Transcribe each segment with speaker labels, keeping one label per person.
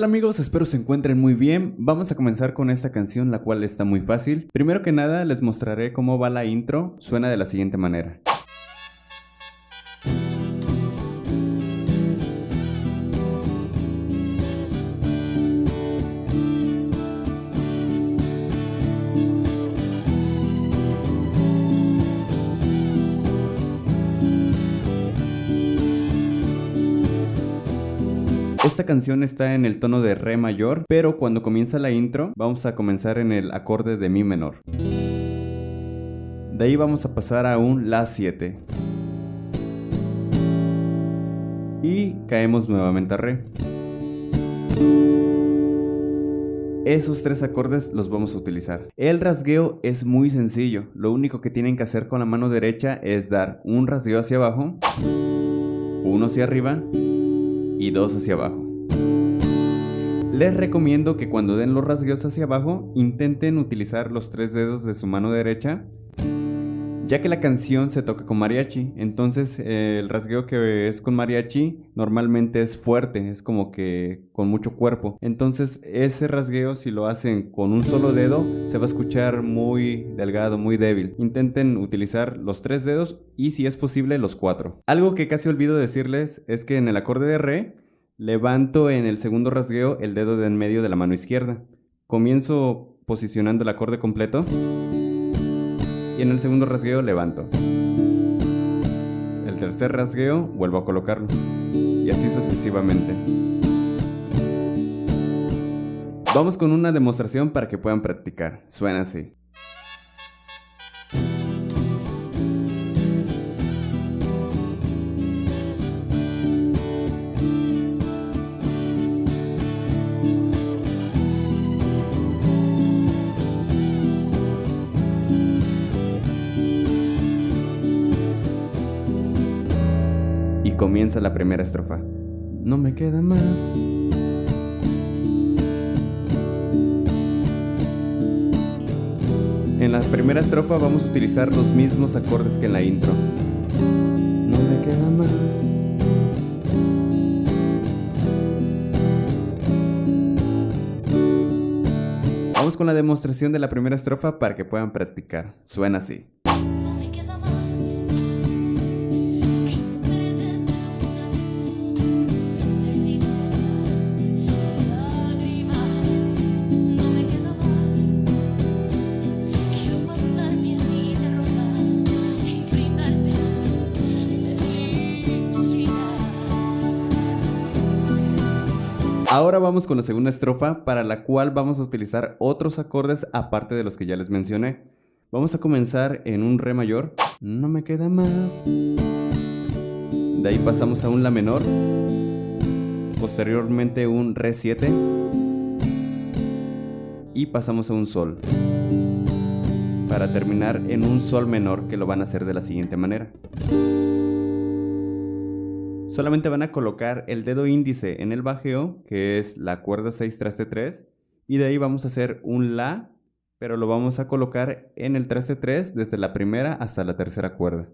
Speaker 1: tal amigos? Espero se encuentren muy bien. Vamos a comenzar con esta canción, la cual está muy fácil. Primero que nada les mostraré cómo va la intro. Suena de la siguiente manera. Esta canción está en el tono de re mayor, pero cuando comienza la intro vamos a comenzar en el acorde de mi menor. De ahí vamos a pasar a un la 7 y caemos nuevamente a re. Esos tres acordes los vamos a utilizar. El rasgueo es muy sencillo. Lo único que tienen que hacer con la mano derecha es dar un rasgueo hacia abajo, uno hacia arriba y dos hacia abajo. Les recomiendo que cuando den los rasgueos hacia abajo intenten utilizar los tres dedos de su mano derecha, ya que la canción se toca con mariachi. Entonces el rasgueo que es con mariachi normalmente es fuerte, es como que con mucho cuerpo. Entonces ese rasgueo, si lo hacen con un solo dedo, se va a escuchar muy delgado, muy débil. Intenten utilizar los tres dedos y, si es posible, los cuatro. Algo que casi olvido decirles es que en el acorde de re levanto en el segundo rasgueo el dedo de en medio de la mano izquierda. Comienzo posicionando el acorde completo y en el segundo rasgueo levanto. El tercer rasgueo vuelvo a colocarlo y así sucesivamente. Vamos con una demostración para que puedan practicar. Suena así. Comienza la primera estrofa. No me queda más. En la primera estrofa vamos a utilizar los mismos acordes que en la intro. No me queda más. Vamos con la demostración de la primera estrofa para que puedan practicar. Suena así. Ahora vamos con la segunda estrofa, para la cual vamos a utilizar otros acordes aparte de los que ya les mencioné. Vamos a comenzar en un re mayor. No me queda más. De ahí pasamos a un la menor. Posteriormente un re 7. Y pasamos a un sol. Para terminar en un sol menor, que lo van a hacer de la siguiente manera. Solamente van a colocar el dedo índice en el bajeo, que es la cuerda 6 traste 3, y de ahí vamos a hacer un la, pero lo vamos a colocar en el traste 3 desde la primera hasta la tercera cuerda.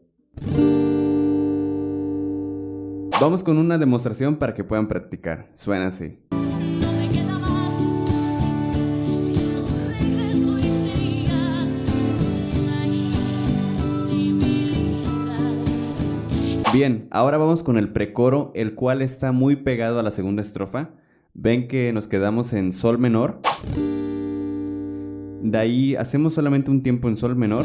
Speaker 1: Vamos con una demostración para que puedan practicar. Suena así. Bien, ahora vamos con el precoro, el cual está muy pegado a la segunda estrofa. Ven que nos quedamos en sol menor. De ahí hacemos solamente un tiempo en sol menor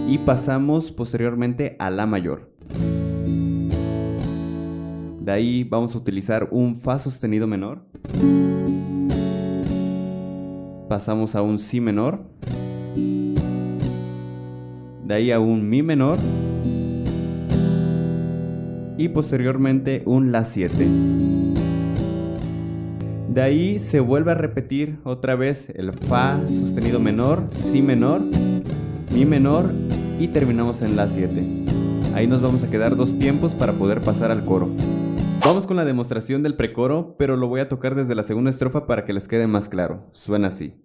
Speaker 1: y pasamos posteriormente a la mayor. De ahí vamos a utilizar un fa sostenido menor. Pasamos a un si menor. De ahí a un mi menor. Y posteriormente un la 7. De ahí se vuelve a repetir otra vez el fa sostenido menor, si menor, mi menor y terminamos en la 7. Ahí nos vamos a quedar dos tiempos para poder pasar al coro. Vamos con la demostración del precoro, pero lo voy a tocar desde la segunda estrofa para que les quede más claro. Suena así.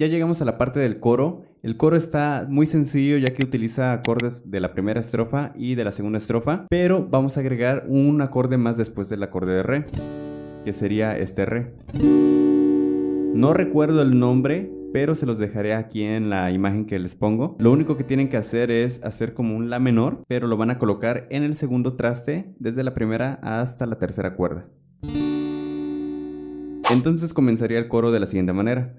Speaker 1: ya llegamos a la parte del coro. El coro está muy sencillo ya que utiliza acordes de la primera estrofa y de la segunda estrofa, pero vamos a agregar un acorde más después del acorde de re, que sería este re. No recuerdo el nombre, pero se los dejaré aquí en la imagen que les pongo. Lo único que tienen que hacer es hacer como un la menor, pero lo van a colocar en el segundo traste desde la primera hasta la tercera cuerda. Entonces comenzaría el coro de la siguiente manera.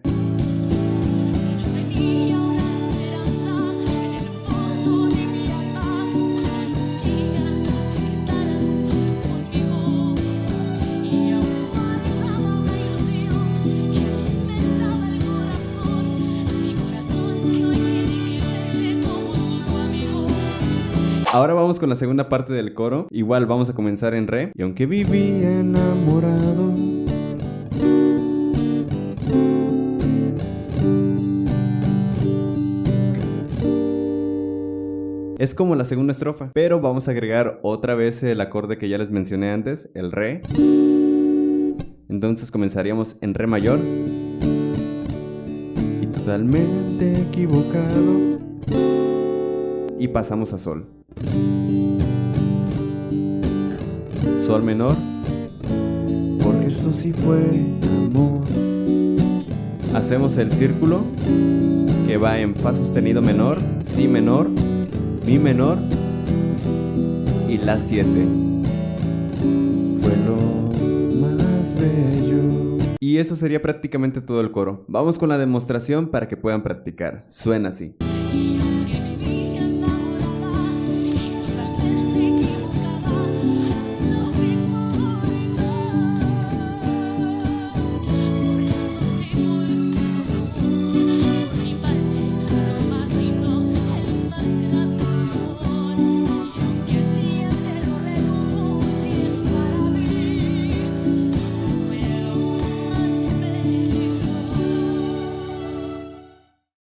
Speaker 1: Ahora vamos con la segunda parte del coro. Igual vamos a comenzar en re. Y aunque viví enamorado, es como la segunda estrofa, pero vamos a agregar otra vez el acorde que ya les mencioné antes, el re. Entonces comenzaríamos en re mayor. Y totalmente equivocado. Y pasamos a sol. Sol menor, porque esto sí fue amor. Hacemos el círculo que va en fa sostenido menor, si menor, mi menor y la 7. Fue lo más bello. Y eso sería prácticamente todo el coro. Vamos con la demostración para que puedan practicar. Suena así.